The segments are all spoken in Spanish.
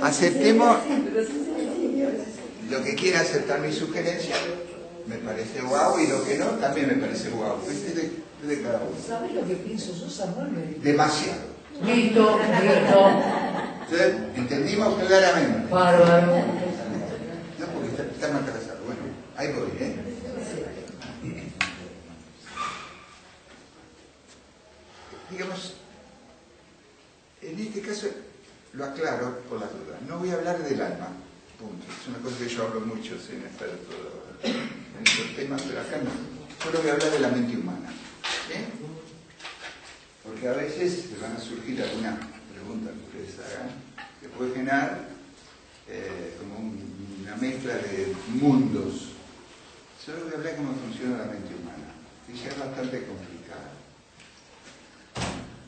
Aceptemos lo que quiera aceptar mi sugerencia, me parece guau, y lo que no, también me parece guau. Es de cada uno. ¿Sabes lo que pienso yo, Samuel? Demasiado. Listo. Entonces, entendimos claramente. Bárbaro. No, porque está más atrasado. Bueno, ahí voy, Digamos, en este caso lo aclaro por las dudas. No voy a hablar del alma, punto. Es una cosa que yo hablo mucho sin estar en estos temas, pero acá no. Solo voy a hablar de la mente humana. Porque a veces le van a surgir algunas preguntas que ustedes hagan, que puede generar como una mezcla de mundos. Solo voy a hablar de cómo funciona la mente humana, que ya es bastante complicada.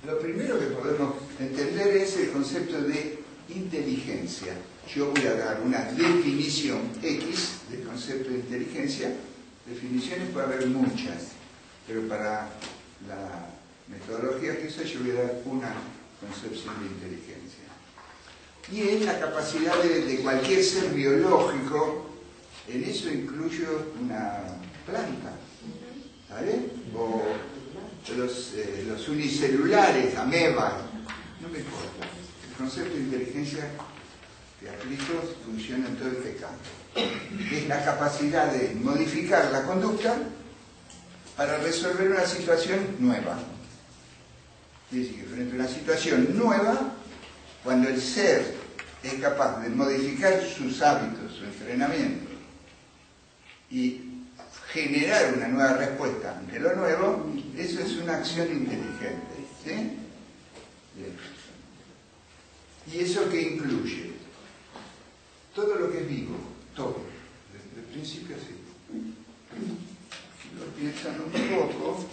Lo primero que podemos entender es el concepto de inteligencia. Yo voy a dar una definición X del concepto de inteligencia. Definiciones puede haber muchas, pero para la metodología que uso yo voy a dar una concepción de inteligencia. Y es la capacidad de cualquier ser biológico, en eso incluyo una planta, ¿sabes? O los unicelulares, amebas, no me importa. El concepto de inteligencia que aplico funciona en todo este campo. Es la capacidad de modificar la conducta para resolver una situación nueva. Es decir, que frente a una situación nueva, cuando el ser es capaz de modificar sus hábitos, su entrenamiento, y generar una nueva respuesta ante lo nuevo, eso es una acción inteligente. ¿Sí? Bien. ¿Y eso qué incluye? Todo lo que es vivo, todo, desde el principio así. Si lo piensan un poco,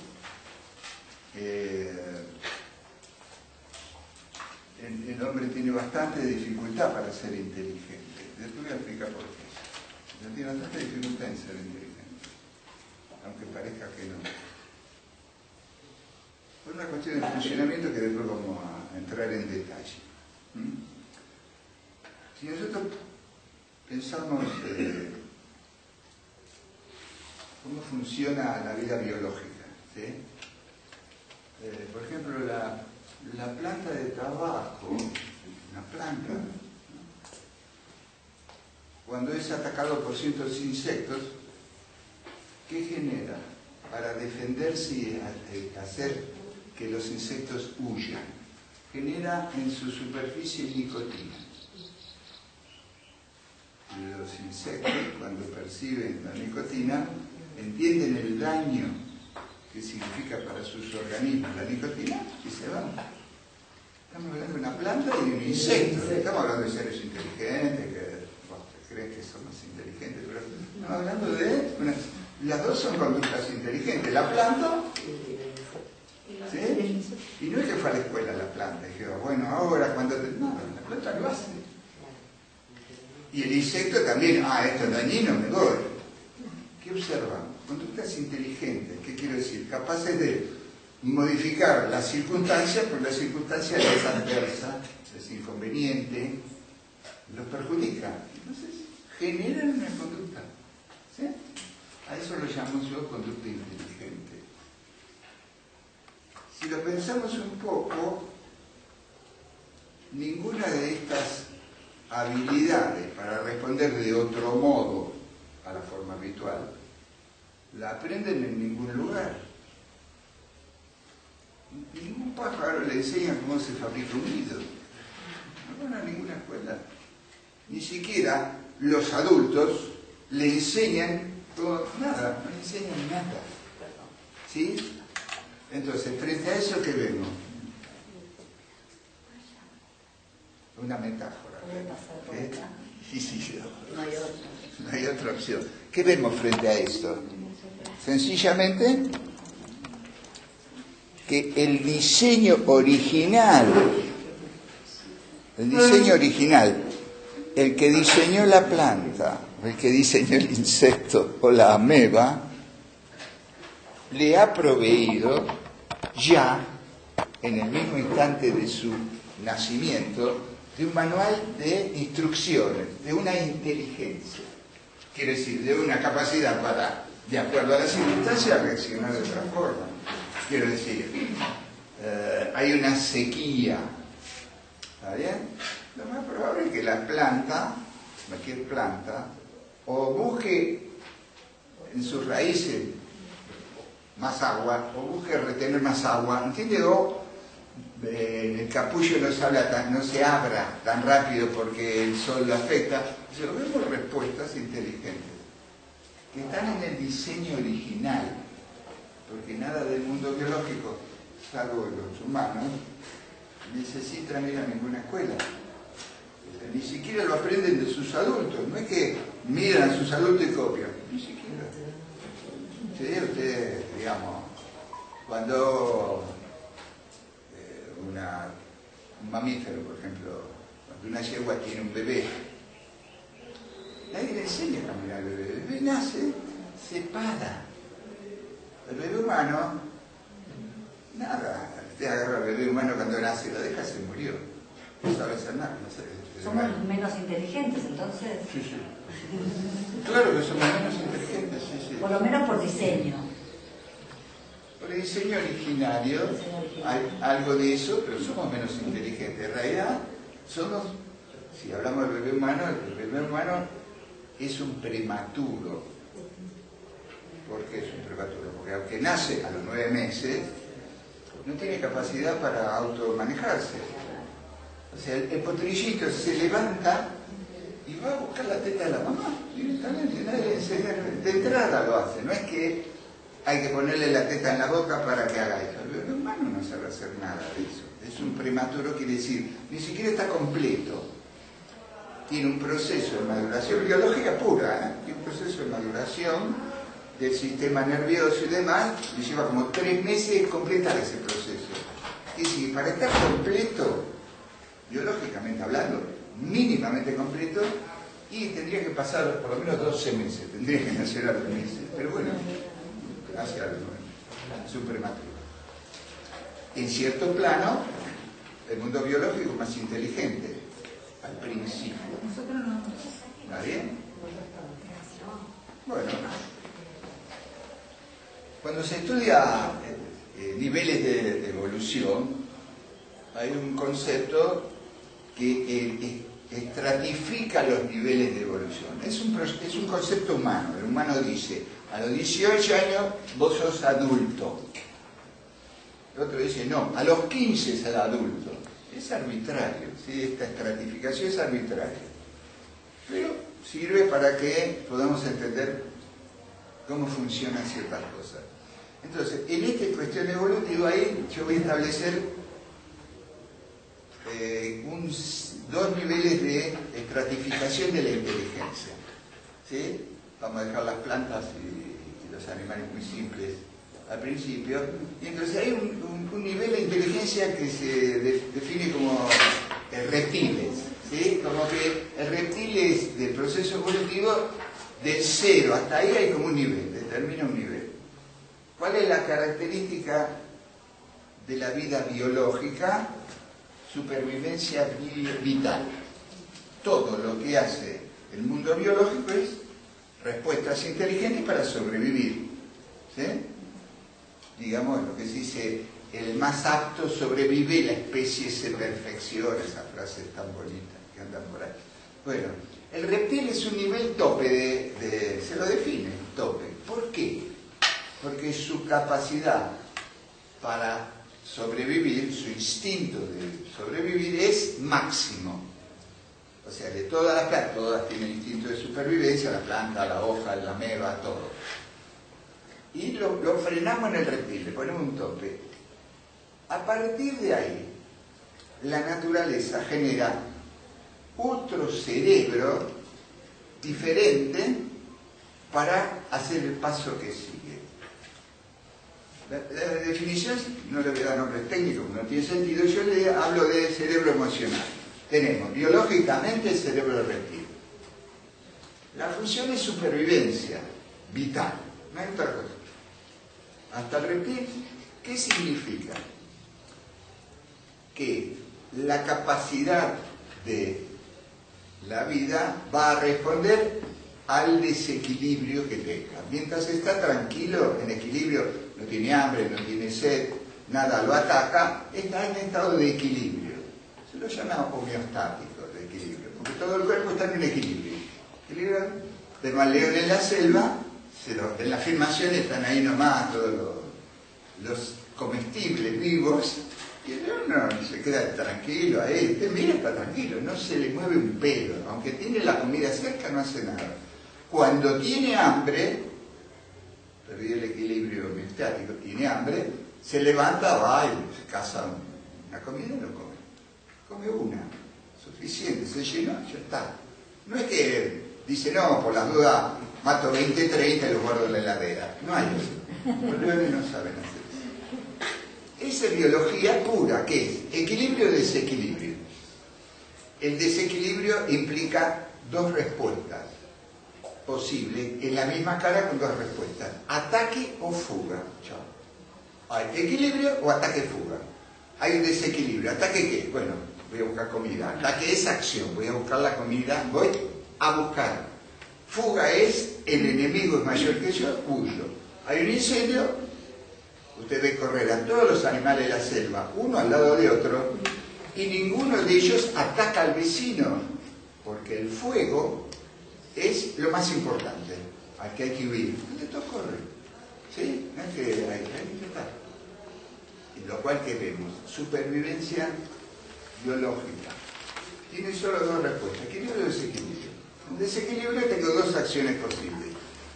el hombre tiene bastante dificultad para ser inteligente. Yo te voy a explicar por qué. Él tiene bastante dificultad en ser inteligente, aunque parezca que no. Por una cuestión de funcionamiento que después vamos a entrar en detalle. Si nosotros pensamos cómo funciona la vida biológica, ¿sí? Por ejemplo, la planta de tabaco, una planta, ¿no? Cuando es atacado por ciertos insectos, ¿qué genera? Para defenderse y hacer que los insectos huyan, genera en su superficie nicotina. Los insectos, cuando perciben la nicotina, entienden el daño que significa para sus organismos la nicotina y se van. Estamos hablando de una planta y de un insecto. Estamos hablando de seres inteligentes que creen que son más inteligentes, pero estamos hablando de las dos son conductas inteligentes. La planta, ¿sí? Y no es que fue a la escuela la planta y que bueno, ahora cuando no, la planta lo hace. Y el insecto también, esto es dañino, me voy. ¿Qué observamos? Conductas inteligentes, ¿qué quiero decir? Capaces de modificar las circunstancias, porque la circunstancia es adversa, es inconveniente, los perjudica. Entonces, generan una conducta. ¿Sí? A eso lo llamo yo conducta inteligente. Si lo pensamos un poco, ninguna de estas habilidades para responder de otro modo a la forma habitual la aprenden en ningún lugar. Ningún pájaro le enseña cómo se fabrica un nido. No van a ninguna escuela. Ni siquiera los adultos le enseñan nada, no le enseñan nada. ¿Sí? Entonces, frente a eso, ¿qué vemos? Una metáfora. Sí, no hay otra opción. ¿Qué vemos frente a esto? Sencillamente que el diseño original, el que diseñó la planta, el que diseñó el insecto o la ameba, le ha proveído ya, en el mismo instante de su nacimiento, de un manual de instrucciones, de una inteligencia. Quiere decir, de una capacidad para, de acuerdo a las circunstancias, reaccionar de otra forma. Quiero decir, hay una sequía, ¿está bien? Lo más probable es que la planta, cualquier planta, o busque en sus raíces más agua, o busque retener más agua, ¿entiende? O el capullo no se abra tan rápido porque el sol lo afecta. O sea, vemos respuestas inteligentes que están en el diseño original, porque nada del mundo biológico, salvo los humanos, necesitan ir a ninguna escuela. Ni siquiera lo aprenden de sus adultos. No es que miran a sus adultos y copian, ni siquiera. Sí, usted, digamos, cuando un mamífero, por ejemplo, cuando una yegua tiene un bebé, nadie le enseña a caminar al bebé. El bebé nace, se para. El bebé humano, nada. Usted agarra al bebé humano cuando nace, lo deja, se murió. No sabe hacer nada. No sabe. Somos menos inteligentes, entonces. Sí, sí. Claro que somos menos inteligentes, sí, sí. Por lo menos por diseño. Por el diseño originario hay algo de eso, pero somos menos inteligentes. En realidad, somos, si hablamos del bebé humano, el bebé humano es un prematuro. ¿Por qué es un prematuro? Porque aunque nace a los 9 meses, no tiene capacidad para automanejarse. O sea, el potrillito se levanta y va a buscar la teta de la mamá directamente. Nadie le enseña, de entrada lo hace. No es que hay que ponerle la teta en la boca para que haga eso. El bebé humano no sabe hacer nada de eso. Es un prematuro, quiere decir, ni siquiera está completo. Tiene un proceso de maduración biológica pura, ¿eh? Tiene un proceso de maduración del sistema nervioso y demás, y lleva como 3 meses completar ese proceso. Es decir, para estar completo, biológicamente hablando, mínimamente completo, y tendría que pasar por lo menos 12 meses, tendría que nacer a los meses, pero bueno, hacia los 9, es un prematuro. En cierto plano, el mundo biológico es más inteligente, al principio. ¿Está bien? Bueno, cuando se estudia niveles de evolución, hay un concepto que estratifica los niveles de evolución. Es un concepto humano. El humano dice, a los 18 años vos sos adulto. El otro dice, no, a los 15 es adulto. Es arbitrario, ¿sí? Esta estratificación es arbitraria. Pero sirve para que podamos entender cómo funcionan ciertas cosas. Entonces, en esta cuestión evolutiva, ahí yo voy a establecer 2 niveles de estratificación de la inteligencia. ¿Sí? Vamos a dejar las plantas y los animales muy simples al principio. Y entonces hay un nivel de inteligencia que se define como reptiles. ¿Sí? Como que el reptil es del proceso evolutivo del 0 hasta ahí hay como un nivel, determina un nivel. ¿Cuál es la característica de la vida biológica? Supervivencia vital. Todo lo que hace el mundo biológico es respuestas inteligentes para sobrevivir. ¿Sí? Digamos, lo que se dice, el más apto sobrevive, la especie se perfecciona, esas frases tan bonitas que andan por ahí. Bueno, el reptil es un nivel tope se lo define, tope. ¿Por qué? Porque su capacidad para sobrevivir, su instinto de sobrevivir es máximo. O sea, de todas las plantas, todas tienen instinto de supervivencia, la planta, la hoja, la ameba, todo. Y lo frenamos en el reptil, le ponemos un tope. A partir de ahí, la naturaleza genera otro cerebro diferente para hacer el paso que sigue. La definición, no le voy a dar nombres técnicos, no tiene sentido, yo le hablo de cerebro emocional. Tenemos biológicamente el cerebro reptil. La función es supervivencia, vital, no hay otra cosa. Hasta el reptil, ¿qué significa? Que la capacidad de la vida va a responder al desequilibrio que tenga. Mientras está tranquilo, en equilibrio, no tiene hambre, no tiene sed, nada lo ataca, está en estado de equilibrio. Se lo llama homeostático, de equilibrio, porque todo el cuerpo está en un equilibrio. De león en la selva, en la filmación están ahí nomás todos los comestibles vivos, y el león no se queda tranquilo ahí, usted mira, está tranquilo, no se le mueve un pelo, aunque tiene la comida cerca no hace nada. Cuando tiene hambre, perdió el equilibrio homeostático, tiene hambre, se levanta, va y se caza una comida y lo come. Come una, suficiente, se llenó, ya está. No es que dice, no, por las dudas mato 20, 30 y los guardo en la heladera. No hay eso. Los leones no saben hacer eso. Esa es biología pura, ¿qué es? Equilibrio o desequilibrio. El desequilibrio implica dos respuestas posibles en la misma cara con dos respuestas. Ataque o fuga. Chao. Hay equilibrio o ataque-fuga. Hay un desequilibrio. ¿Ataque qué? Bueno, voy a buscar comida. Ataque es acción. Voy a buscar la comida. Voy a buscar. Fuga es el enemigo es mayor que yo, huyo. Hay un incendio, usted ve correr a todos los animales de la selva, uno al lado de otro, y ninguno de ellos ataca al vecino, porque el fuego es lo más importante, al que hay que huir. Entonces corre. ¿Sí? No es que hay que tratar. Y lo cual que vemos, supervivencia biológica. Tiene solo dos respuestas, equilibrio y desequilibrio. En desequilibrio tengo dos acciones posibles.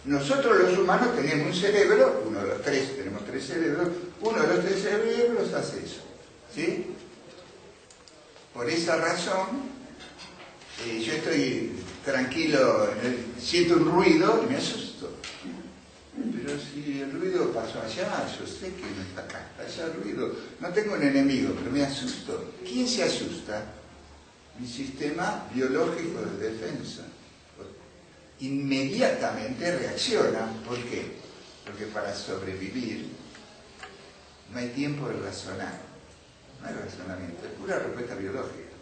Nosotros los humanos tenemos un cerebro, uno de los tres, tenemos tres cerebros, uno de los tres cerebros hace eso. ¿Sí? Por esa razón, yo estoy tranquilo, siento un ruido y me asusto. Pero si el ruido pasó allá, yo sé que no está acá, allá el ruido. No tengo un enemigo, pero me asusto. ¿Quién se asusta? Mi sistema biológico de defensa. Inmediatamente reacciona. ¿Por qué? Porque para sobrevivir no hay tiempo de razonar. No hay razonamiento, es pura respuesta biológica.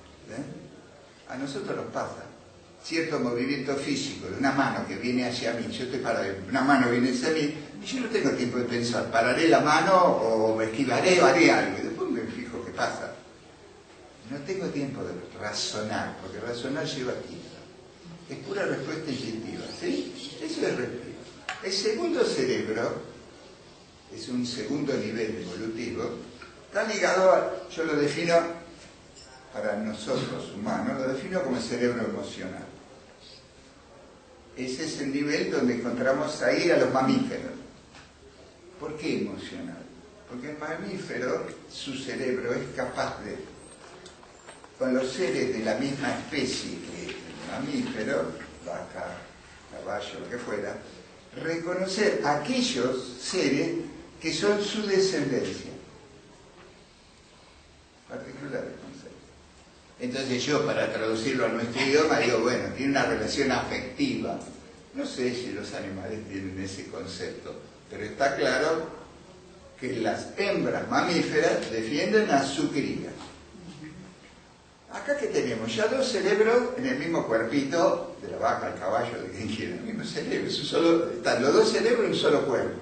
A nosotros nos pasa. Cierto movimiento físico de una mano que viene hacia mí, yo estoy parado, una mano viene hacia mí, y yo no tengo tiempo de pensar, pararé la mano o me esquivaré o haré algo, y después me fijo qué pasa. No tengo tiempo de razonar, porque razonar lleva tiempo. Es pura respuesta instintiva, ¿sí? Eso es respuesta. El segundo cerebro, es un segundo nivel evolutivo, está ligado a, yo lo defino, para nosotros humanos, lo defino como el cerebro emocional. Ese es el nivel donde encontramos ahí a los mamíferos. ¿Por qué emocional? Porque el mamífero, su cerebro es capaz de, con los seres de la misma especie que el mamífero, vaca, caballo, lo que fuera, reconocer aquellos seres que son su descendencia. Particular el concepto. Entonces yo, para traducirlo a nuestro idioma, digo, bueno, tiene una relación afectiva. No sé si los animales tienen ese concepto, pero está claro que las hembras mamíferas defienden a su cría. Acá que tenemos ya dos cerebros en el mismo cuerpito, de la vaca, el caballo, de quien quiera, el mismo cerebro, están los dos cerebros en un solo cuerpo.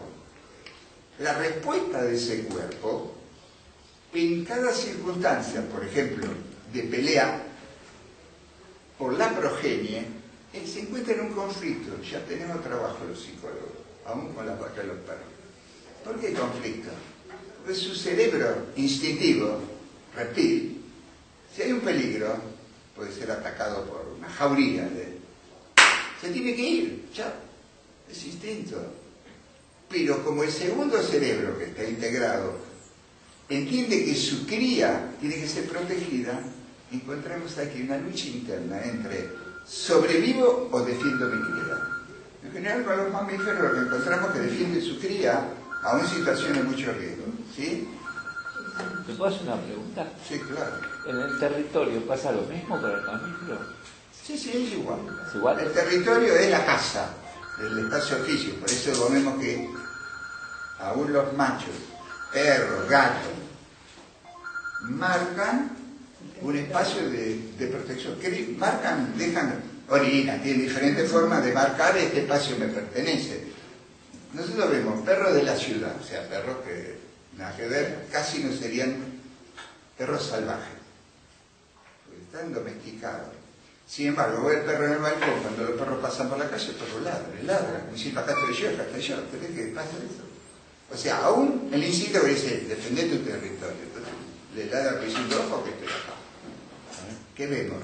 La respuesta de ese cuerpo, en cada circunstancia, por ejemplo, de pelea por la progenie, se encuentra en un conflicto. Ya tenemos trabajo los psicólogos, aún con las vacas y los perros. ¿Por qué conflicto? Porque su cerebro instintivo, reptil, si hay un peligro, puede ser atacado por una jauría, se tiene que ir, ya, es instinto. Pero como el segundo cerebro que está integrado entiende que su cría tiene que ser protegida, encontramos aquí una lucha interna entre sobrevivo o defiendo mi cría. En general con los mamíferos lo que encontramos que defiende su cría aún en situaciones de mucho riesgo. ¿Sí? ¿Te puedo hacer una pregunta? Sí, claro. ¿En el territorio pasa lo mismo para el mamífero? Sí, es igual. ¿Es igual? El territorio es la casa, el espacio físico. Por eso vemos que aún los machos, perros, gatos, marcan un espacio de protección. Que marcan, dejan orina, tienen diferentes formas de marcar este espacio me pertenece. Nosotros vemos perros de la ciudad, o sea, perros que nada que ver, casi no serían perros salvajes, porque están domesticados. Sin embargo, vos el perro en el balcón, cuando los perros pasan por la calle, el perro ladra, como si acá estoy yo, ¿tenés que pasa eso? O sea, aún el instinto que dice, defendé tu territorio, entonces le ladra al pisito ojo que estoy acá. ¿Qué vemos?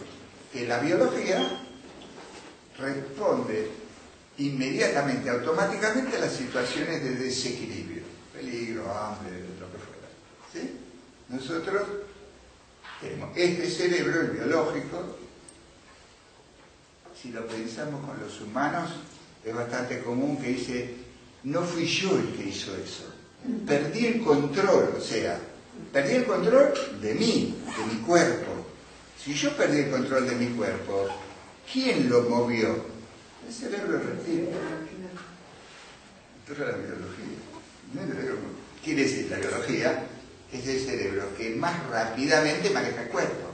Que la biología responde inmediatamente, automáticamente a las situaciones de desequilibrio, peligro, hambre, lo que fuera. ¿Sí? Nosotros tenemos este cerebro, el biológico. Si lo pensamos con los humanos, es bastante común que dice, no fui yo el que hizo eso, perdí el control, o sea, perdí el control de mí, de mi cuerpo. Si yo perdí el control de mi cuerpo, ¿quién lo movió? El cerebro reptil. Esto es la biología. Quiere decir, la biología es el cerebro que más rápidamente maneja el cuerpo.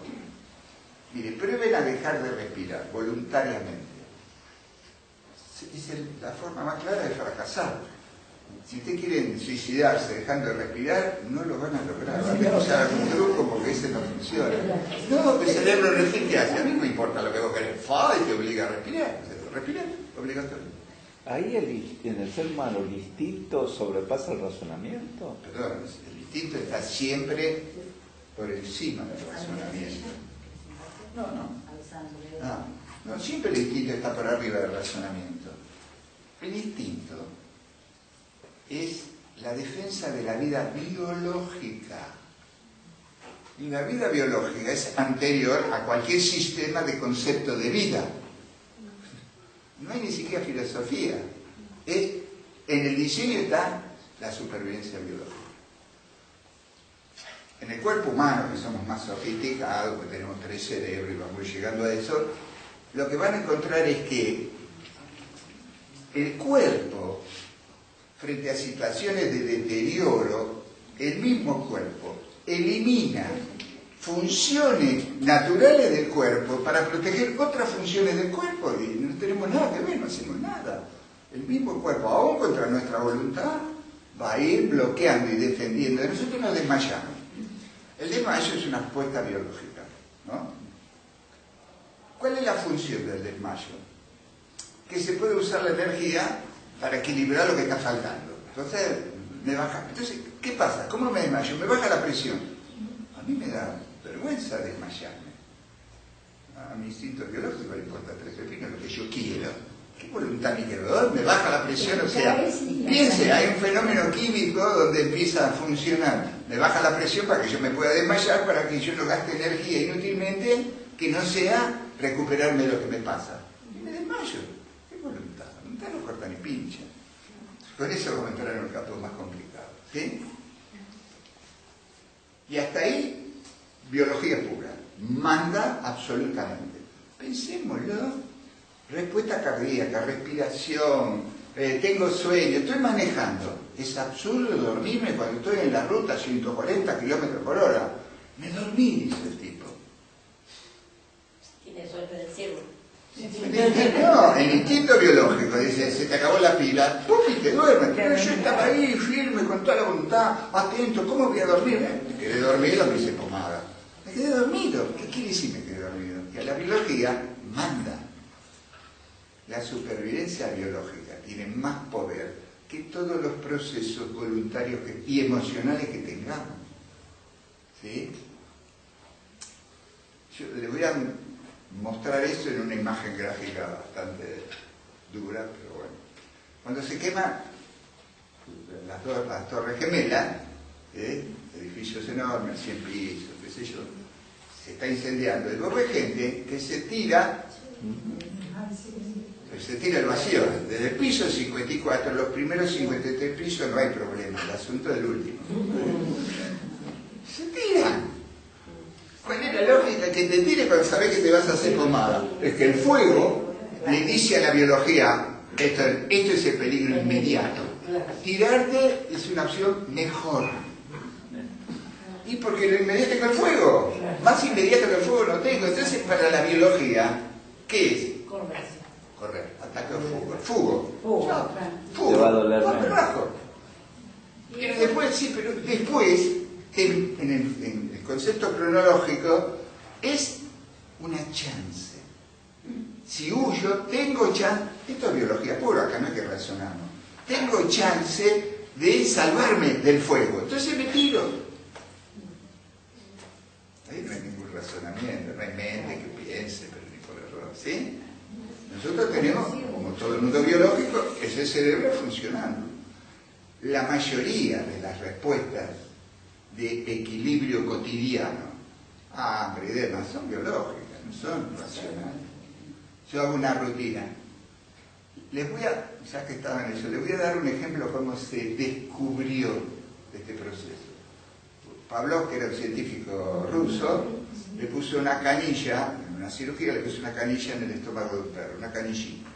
Mire, prueben a dejar de respirar voluntariamente. Es la forma más clara de fracasar. Si ustedes quieren suicidarse dejando de respirar, no lo van a lograr. Van a usar algún truco porque ese no funciona. No, el cerebro reptil que hace. A mí no me importa lo que vos querés. Y te obliga a respirar. Respirar, obligatorio. Ahí en el ser humano el instinto sobrepasa el razonamiento. Perdón, el instinto está siempre por encima del razonamiento. No, siempre el instinto está por arriba del razonamiento. El instinto es la defensa de la vida biológica. Y la vida biológica es anterior a cualquier sistema de concepto de vida. No hay ni siquiera filosofía. En el diseño está la supervivencia biológica. En el cuerpo humano, que somos más sofisticados, porque tenemos 3 cerebros y vamos llegando a eso, lo que van a encontrar es que el cuerpo, frente a situaciones de deterioro, el mismo cuerpo elimina funciones naturales del cuerpo para proteger otras funciones del cuerpo y no tenemos nada que ver, no hacemos nada. El mismo cuerpo, aún contra nuestra voluntad, va a ir bloqueando y defendiendo. Nosotros nos desmayamos. El desmayo es una apuesta biológica, ¿no? ¿Cuál es la función del desmayo? Que se puede usar la energía para equilibrar lo que está faltando. Entonces, me baja. Entonces, ¿qué pasa? ¿Cómo me desmayo? Me baja la presión. A mí me da vergüenza desmayarme. A mi instinto biológico le importa 3 pepinos lo que yo quiero. ¿Qué voluntad ni quedó? Me baja la presión, o sea, piense, hay un fenómeno químico donde empieza a funcionar. Me baja la presión para que yo me pueda desmayar, para que yo no gaste energía inútilmente, que no sea recuperarme lo que me pasa. Y me desmayo. ¿Qué voluntad? La voluntad no corta ni pincha. Con eso vamos a entrar en un campo más complicado. ¿Sí? Y hasta ahí, biología pura. Manda absolutamente. Pensémoslo. Respuesta cardíaca, respiración, tengo sueño, estoy manejando. Es absurdo dormirme cuando estoy en la ruta a 140 kilómetros por hora. Me dormí, dice el tipo. Tiene suerte del cielo. No, el instinto biológico dice, se te acabó la pila, ¡pum! Y te duermes. Pero yo estaba ahí firme, con toda la voluntad, atento, ¿cómo voy a dormir? Me quedé dormido, me hice pomada. Me quedé dormido. ¿Qué quiere decir me quedé dormido? Que la biología manda. La supervivencia biológica tiene más poder que todos los procesos voluntarios y emocionales que tengamos. ¿Sí? Yo les voy a mostrar eso en una imagen gráfica bastante dura, pero bueno. Cuando se queman las torres gemelas, edificios enormes, 100 pisos, qué sé yo, se está incendiando. Y luego hay gente que se tira al vacío. Desde el piso 54, los primeros 53 pisos no hay problema, el asunto del último. Se tiran. ¿Cuál es la lógica? Que te tire para saber que te vas a hacer pomada. Es que el fuego le dice a la biología, esto es el peligro inmediato. Tirarte es una opción mejor. Y porque lo inmediato con el fuego. Más inmediato que el fuego no tengo. Entonces, para la biología, ¿qué es? Correr. Ataque o fugo. Fugo. Chao. Fugo. Te va a doler Va menos. para abajo. Pero después, sí, pero después, en el concepto cronológico, es una chance. Si huyo, tengo chance. Esto es biología pura, acá no hay que razonarnos. Tengo chance de salvarme del fuego. Entonces me tiro. Ahí no hay ningún razonamiento, no hay mente que piense, pero ni por error. ¿Sí? Nosotros tenemos, como todo el mundo biológico, ese cerebro funcionando. La mayoría de las respuestas de equilibrio cotidiano, hambre y demás, son biológicas, no son racionales. Yo hago una rutina. Les voy a, ya que estaba en eso, les voy a dar un ejemplo cómo se descubrió este proceso. Pavlov, que era un científico ruso, le puso una canilla, en una cirugía le puso una canilla en el estómago de un perro, una canillita.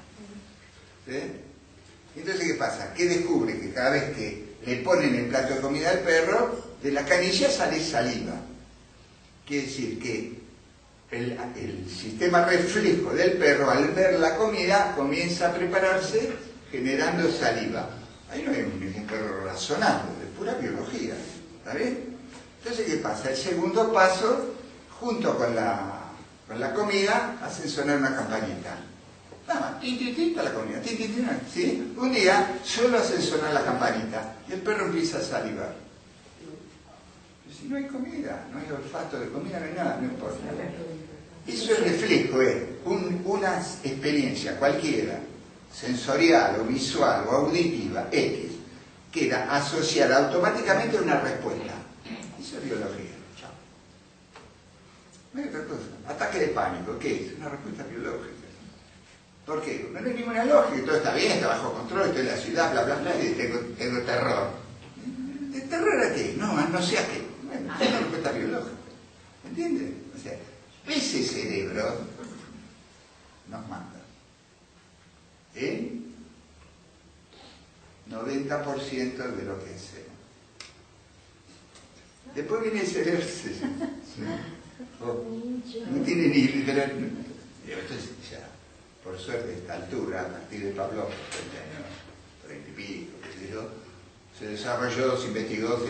¿Sí? Entonces, ¿qué pasa? Que descubre que cada vez que le ponen el plato de comida al perro, de la canilla sale saliva. Quiere decir que el sistema reflejo del perro, al ver la comida, comienza a prepararse generando saliva. Ahí no hay ningún perro razonable, es pura biología. ¿Está bien? Entonces, ¿qué pasa? El segundo paso, junto con la comida, hacen sonar una campanita. Nada más, tin, tin, tin, para la comida, tin, tin, tin, ¿sí? Un día solo hacen sonar la campanita y el perro empieza a salivar. Pero si no hay comida, no hay olfato de comida, no hay nada, no importa. Eso es reflejo, una experiencia cualquiera, sensorial o visual o auditiva, X, queda asociada automáticamente a una respuesta. Eso es biología. Chao. No hay otra cosa. Ataque de pánico, ¿qué es? Una respuesta biológica. ¿Por qué? No hay ninguna lógica, todo está bien, está bajo control, estoy en la ciudad, bla, bla, bla, y tengo terror. ¿De terror a qué? No sé a qué. Bueno, es una respuesta biológica. ¿Entiendes? O sea, ese cerebro nos manda en 90% de lo que hacemos. Después viene el cerebro, no tiene ni liberal. Entonces ya, por suerte, a esta altura, a partir de Pavlov, 30 y pico, qué sé yo, se desarrolló, se investigó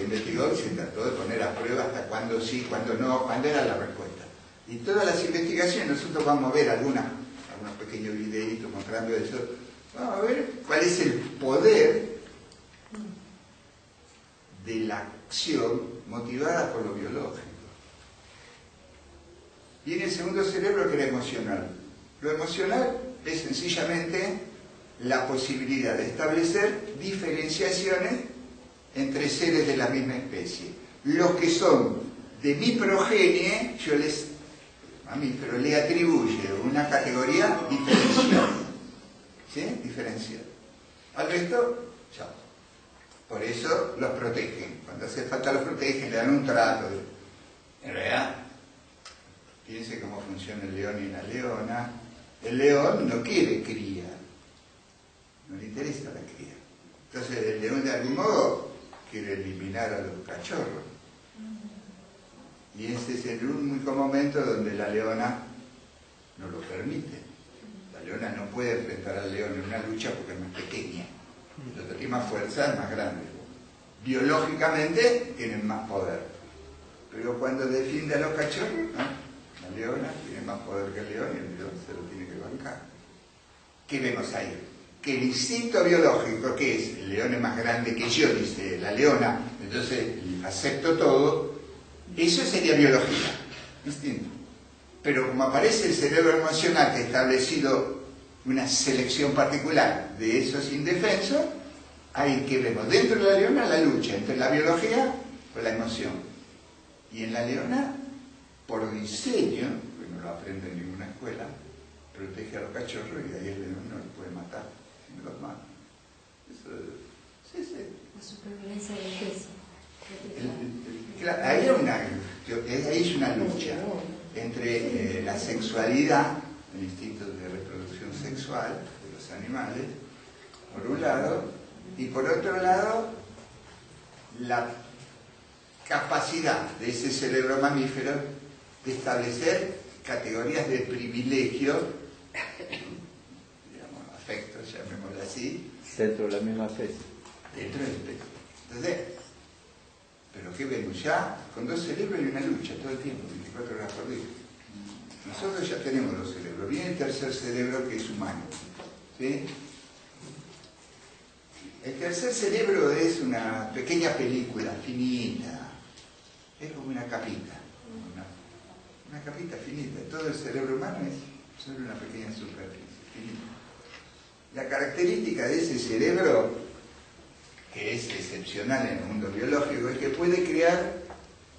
y se trató de poner a prueba hasta cuándo sí, cuándo no, cuándo era la respuesta. Y todas las investigaciones, nosotros vamos a ver algunos pequeños videitos mostrando eso, vamos a ver cuál es el poder de la acción motivada por lo biológico. Y en el segundo cerebro, que era emocional. Lo emocional es sencillamente la posibilidad de establecer diferenciaciones entre seres de la misma especie. Los que son de mi progenie, yo mamífero le atribuye una categoría diferencial. ¿Sí? Diferencial. Al resto, chao. Por eso los protegen. Cuando hace falta los protegen, le dan un trato. En realidad, piense cómo funciona el león y la leona. El león no quiere cría. No le interesa la cría. Entonces el león de algún modo quiere eliminar a los cachorros. Y ese es el único momento donde la leona no lo permite. La leona no puede enfrentar al león en una lucha porque es más pequeña. Lo que tiene más fuerza es más grande. Biológicamente tienen más poder. Pero cuando defiende a los cachorros, ¿no? La leona tiene más poder que el león y el león se lo tiene que bancar. ¿Qué vemos ahí? Que el instinto biológico, que es el león es más grande que yo, dice la leona, entonces acepto todo, eso sería biología, instinto. Pero como aparece el cerebro emocional que ha establecido una selección particular de esos indefensos, hay que vemos dentro de la leona la lucha entre la biología y la emoción. Y en la leona, por diseño, que no lo aprende en ninguna escuela, protege a los cachorros y ahí el león no los puede matar, si no los mata. Eso, sí. La supervivencia del queso. Ahí es una lucha entre la sexualidad, el instinto de reproducción sexual de los animales, por un lado, y por otro lado, la capacidad de ese cerebro mamífero de establecer categorías de privilegio, digamos, afectos, llamémoslo así, Dentro de la misma especie. dentro del especie. Entonces, pero ¿qué vemos? Ya con dos cerebros hay una lucha todo el tiempo, 24 horas por día. Nosotros ya tenemos dos cerebros. Viene el tercer cerebro, que es humano, ¿sí? El tercer cerebro es una pequeña película finita, es como una capita, una capita finita. Todo el cerebro humano es solo una pequeña superficie finita. La característica de ese cerebro, que es excepcional en el mundo biológico, es que puede crear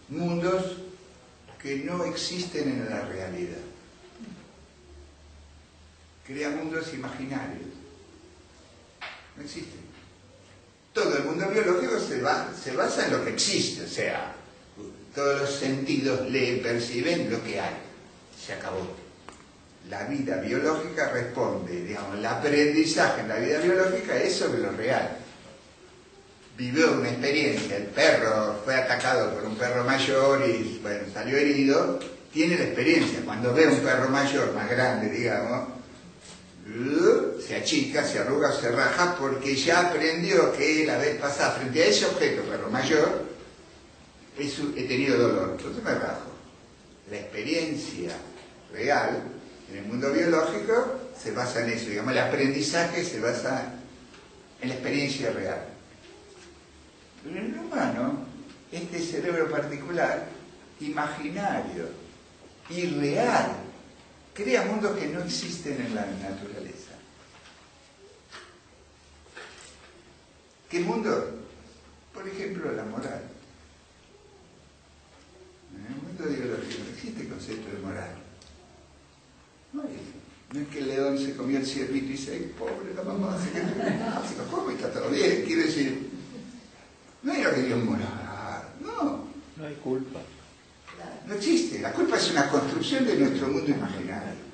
mundos que no existen en la realidad. Crea mundos imaginarios. No existen. Todo el mundo biológico se basa en lo que existe, o sea, todos los sentidos leen, perciben lo que hay. Se acabó. La vida biológica responde, digamos, el aprendizaje en la vida biológica es sobre lo real. Vivió una experiencia, el perro fue atacado por un perro mayor y, bueno, salió herido, tiene la experiencia. Cuando ve un perro mayor, más grande, digamos, se achica, se arruga, se raja, porque ya aprendió que la vez pasada, frente a ese objeto, perro mayor, he tenido dolor, entonces me rajo. La experiencia real en el mundo biológico se basa en eso, digamos, el aprendizaje se basa en la experiencia real. Pero en el humano, este cerebro particular, imaginario, irreal, crea mundos que no existen en la naturaleza. ¿Qué mundo? Por ejemplo, la moral. En el mundo biológico no existe concepto de moral. No es que el león se comió el ciervito y dice, pobre la mamá, se lo come y está todo bien. Quiere decir, no hay lo que Dios moral, no. No hay culpa. No existe. La culpa es una construcción de nuestro mundo imaginario.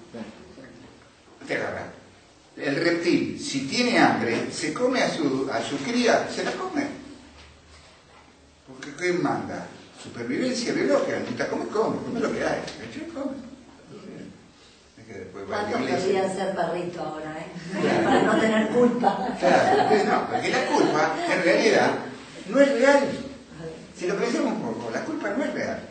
Te agarra. El reptil, si tiene hambre, se come a su cría, se la come. Porque ¿qué manda? Supervivencia biológica. Come lo que hay. Come. Es que después va ¿Cuánto a podría ser perrito ahora, para no tener culpa? Claro, no, porque la culpa, en realidad, no es real. Si lo pensamos un poco, la culpa no es real.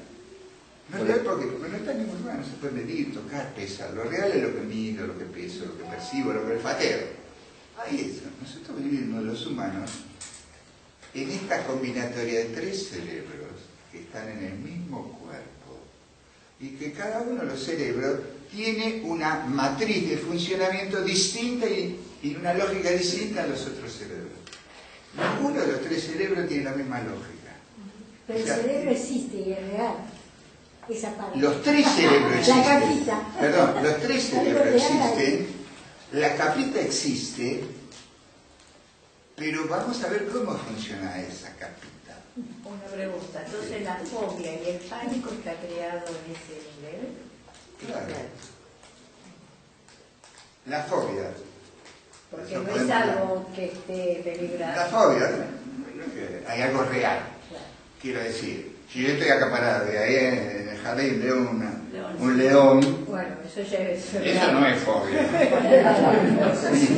No es real porque no está en ningún lugar, no se puede medir, tocar, pesar. Lo real es lo que mido, lo que peso, lo que percibo, lo que olfateo. Ahí eso. Nosotros vivimos los humanos en esta combinatoria de tres cerebros que están en el mismo cuerpo y que cada uno de los cerebros tiene una matriz de funcionamiento distinta y una lógica distinta a los otros cerebros. Ninguno de los tres cerebros tiene la misma lógica. Pero el cerebro existe y es real. Esa parte. Los tres cerebros existen. La capita. Perdón, los tres cerebros existen. La capita existe, pero vamos a ver cómo funciona esa capita. Una pregunta. Entonces, ¿la fobia y el pánico está creado en ese nivel? Claro. La fobia. Porque Eso no es podemos algo que esté peligrado. La fobia, hay algo real. Quiero decir, si yo estoy acaparado y ahí en el jardín veo un león, Bueno, eso ya es... eso no es fobia.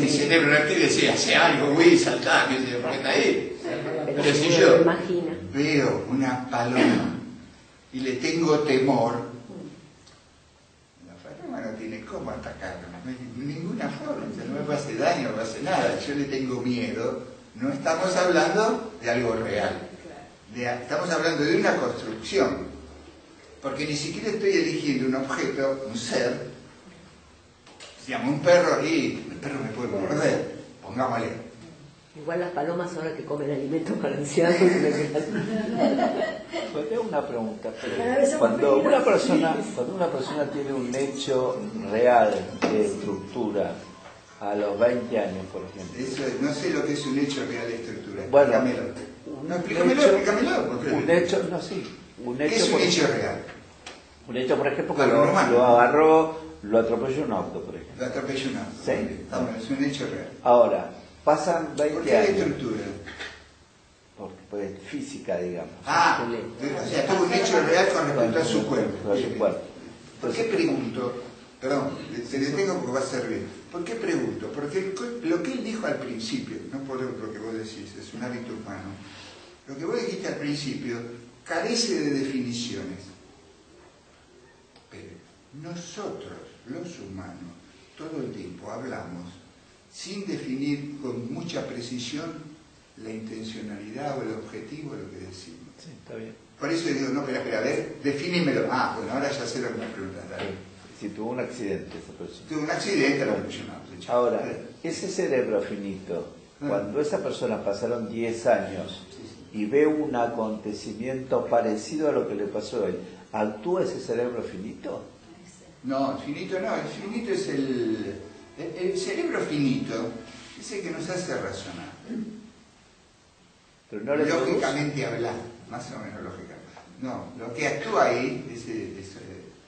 Mi cerebro reptil decía, hace algo, voy a saltar, porque está ahí. Pero si yo veo una paloma y le tengo temor, la paloma no tiene cómo atacarme, de ninguna forma, no me hace daño, no me hace nada, yo le tengo miedo, no estamos hablando de algo real. Estamos hablando de una construcción, porque ni siquiera estoy eligiendo un objeto, un ser, se llama un perro y el perro me puede morder, pongámosle. Igual las palomas son las que comen alimentos balanceados. Pues tengo una pregunta. Cuando una persona tiene un hecho real de estructura a los 20 años, por ejemplo. Eso, no sé lo que es un hecho real de estructura. Bueno, Explícamelo. No, explícamelo. Un hecho, no, sí. ¿Qué es un hecho real? Un hecho, por ejemplo, que Claro, lo agarró, lo atropelló un auto, por ejemplo. Lo atropelló un auto. Sí. Es un hecho real. Ahora, pasan 20 ¿Por qué hay años. estructura? pues, física, digamos. Ah, o sea, tuvo un hecho real con respecto a su cuerpo. A su cuerpo. ¿Por qué pregunto? Perdón, te detengo porque va a ser bien. ¿Por qué pregunto? Porque lo que él dijo al principio, no por lo que vos decís, es un hábito humano, lo que vos dijiste al principio carece de definiciones. Pero nosotros, los humanos, todo el tiempo hablamos sin definir con mucha precisión la intencionalidad o el objetivo de lo que decimos. Sí, está bien. Por eso digo, no, espera, a ver, definímelo. Ah, bueno, ahora ya sé lo que me preguntas. Si tuvo un accidente esa persona. Tuvo un accidente, lo mencionamos. Ahora, ese cerebro finito, cuando esa persona pasaron 10 años y ve un acontecimiento parecido a lo que le pasó a él, ¿actúa ese cerebro finito? No, el finito no, el finito es el cerebro finito, es el que nos hace razonar. Pero no le lógicamente hablar, más o menos lógicamente. No, lo que actúa ahí es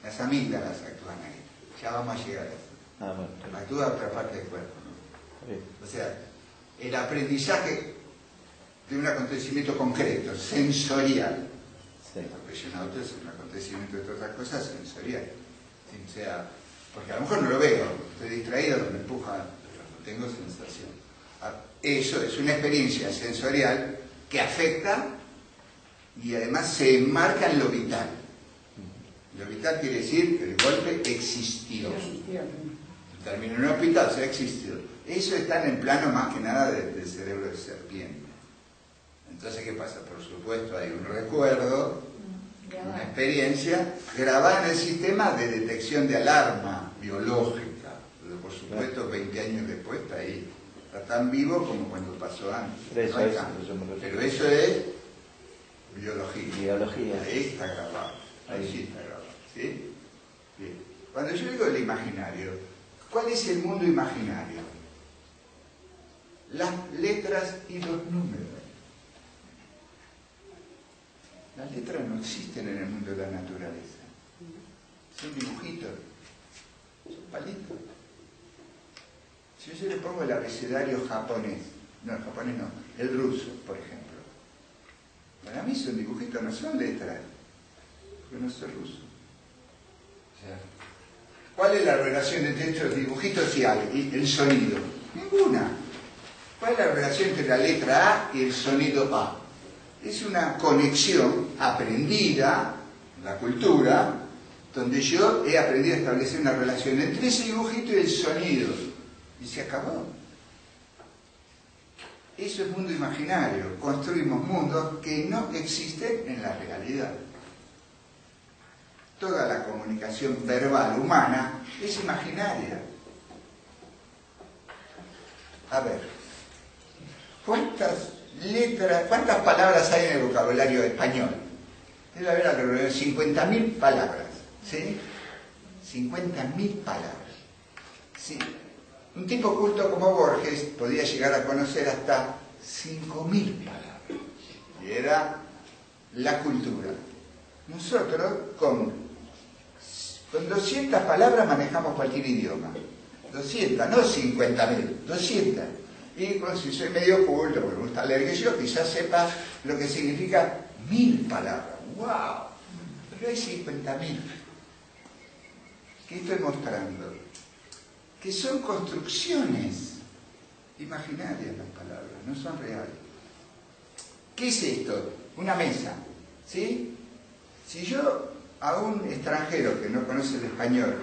las amígdalas actúan ahí. Ya vamos a llegar a eso. Bueno. Actúa otra parte del cuerpo, ¿no? O sea, el aprendizaje de un acontecimiento concreto, sensorial. Sí. Porque un auto es un acontecimiento de otras cosas sensorial. O sea, porque a lo mejor no lo veo, estoy distraído, me empuja, tengo sensación. Eso es una experiencia sensorial que afecta y además se enmarca en lo vital. Lo vital quiere decir que el golpe existió. Terminó en un hospital, o sea, existió. Eso está en el plano más que nada del cerebro de serpiente. Entonces, ¿qué pasa? Por supuesto, hay un recuerdo, una experiencia grabada en el sistema de detección de alarma biológica. Pero por supuesto, 20 años después está ahí. Está tan vivo como cuando pasó antes. No hay cambio. Pero eso es biología. Ahí está grabado. Ahí sí está grabado. ¿Sí? Bien. Cuando yo digo el imaginario, ¿cuál es el mundo imaginario? Las letras y los números. Las letras no existen en el mundo de la naturaleza. Son dibujitos, son palitos. Si yo le pongo el abecedario japonés, no, el japonés no, el ruso, por ejemplo, para mí son dibujitos, no son letras, porque no soy ruso. O sea, ¿cuál es la relación entre estos dibujitos y el sonido? Ninguna. ¿Cuál es la relación entre la letra A y el sonido A? Es una conexión aprendida en la cultura, donde yo he aprendido a establecer una relación entre ese dibujito y el sonido. Y se acabó. Eso es mundo imaginario. Construimos mundos que no existen en la realidad. Toda la comunicación verbal humana es imaginaria. A ver, ¿cuántas palabras hay en el vocabulario español? Debe haber alrededor de 50.000 palabras, ¿sí? 50.000 palabras, ¿sí? Un tipo culto como Borges podía llegar a conocer hasta 5.000 palabras, y era la cultura. Nosotros con 200 palabras manejamos cualquier idioma. 200, no 50.000, 200. Y pues, si soy medio culto, porque me gusta leer que yo, quizás sepa lo que significa 1.000 palabras. ¡Wow! Pero hay 50.000. ¿Qué estoy mostrando? Que son construcciones imaginarias las palabras, no son reales. ¿Qué es esto? Una mesa, ¿sí? Si yo a un extranjero que no conoce el español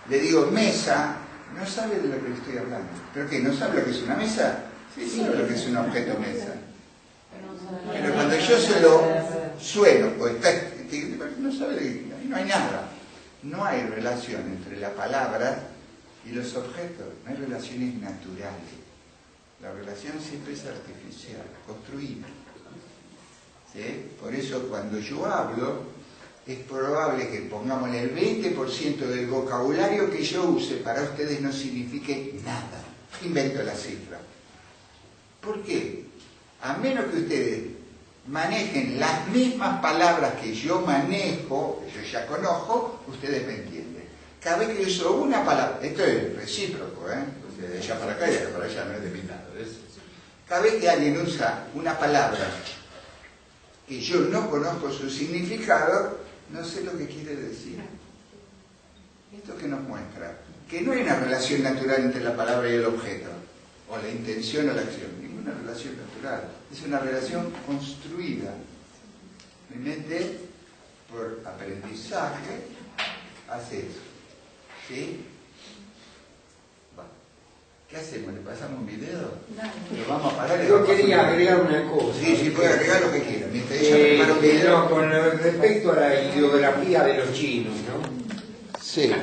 le digo mesa, no sabe de lo que le estoy hablando. ¿Pero qué? ¿No sabe lo que es una mesa? Sí, sabe lo que es un objeto mesa. Pero cuando yo se lo sueno, no sabe de qué, no hay nada. No hay relación entre la palabra y los objetos, no hay relaciones naturales. La relación siempre es artificial, construida. ¿Sí? Por eso cuando yo hablo, es probable que pongámosle el 20% del vocabulario que yo use para ustedes no signifique nada. Invento la cifra. ¿Por qué? A menos que ustedes manejen las mismas palabras que yo manejo, que yo ya conozco, ustedes me entienden. Cada vez que yo uso una palabra, esto es recíproco, ¿eh? De allá para acá y de allá para allá, no es de mi lado. Cada vez que alguien usa una palabra y yo no conozco su significado, no sé lo que quiere decir. ¿Esto que nos muestra? Que no hay una relación natural entre la palabra y el objeto, o la intención o la acción, ninguna relación natural. Es una relación construida. Mi mente, por aprendizaje, hace eso. ¿Sí? Bueno, ¿qué hacemos? ¿Le pasamos un video? ¿Lo vamos a parar? Yo quería agregar una cosa. Sí, puede agregar lo que quiera. Mientras ella prepara un video. No, con respecto a la ideografía de los chinos, ¿no? Sí. No,